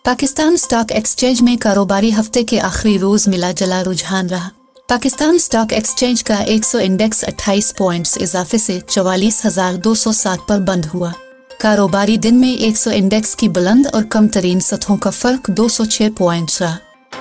Pakistan stock exchange में कारोबारी हफ्ते के आखिरी रोज मिला जुला रुझान रहा। पाकिस्तान स्टॉक एक्सचेंज का 100 इंडेक्स 28 पॉइंट्स इजाफे से 44,207 पर बंद हुआ। कारोबारी दिन में 100 इंडेक्स की बुलंद और कम तरीन सतहों का फर्क 206 पॉइंट्स रहा।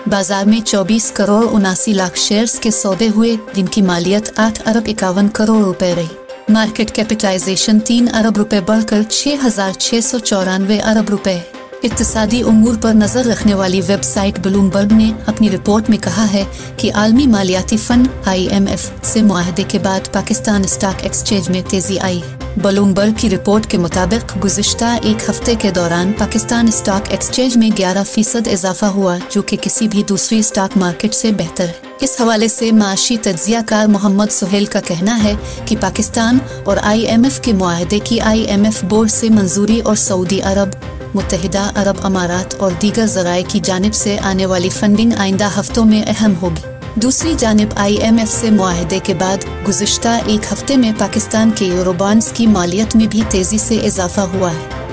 बाजार में 24 करोड़ 79 लाख शेयर्स के सौदे हुए, जिनकी मालियत 8 अरब 51 करोड़ रुपए रही। मार्केट कैपिटलाइजेशन 3 अरब रुपए बढ़कर 6,694 अरब रुपए। इक्तिसादी उमूर पर नजर रखने वाली वेबसाइट ब्लूमबर्ग ने अपनी रिपोर्ट में कहा है कि आलमी मालियाती फंड IMF से मुआहदे के बाद पाकिस्तान स्टॉक एक्सचेंज में तेजी आई। ब्लूमबर्ग की रिपोर्ट के मुताबिक गुज़िश्ता एक हफ्ते के दौरान पाकिस्तान स्टॉक एक्सचेंज में 11% इजाफा हुआ, जो कि किसी भी दूसरी स्टॉक मार्केट से बेहतर है। इस हवाले से माशी तज्जियाकार मोहम्मद सुहेल का कहना है कि पाकिस्तान और IMF के मुआहदे की IMF बोर्ड से मंजूरी और सऊदी अरब, मुत्तहिदा अरब अमारात और दीगर ज़राए की जानिब से आने वाली फंडिंग आइंदा हफ्तों में अहम होगी। दूसरी जानिब IMF से मुआहदे के बाद गुज़िश्ता एक हफ्ते में पाकिस्तान के यूरो बॉन्ड्स की मालियत में भी तेजी से इजाफा हुआ है।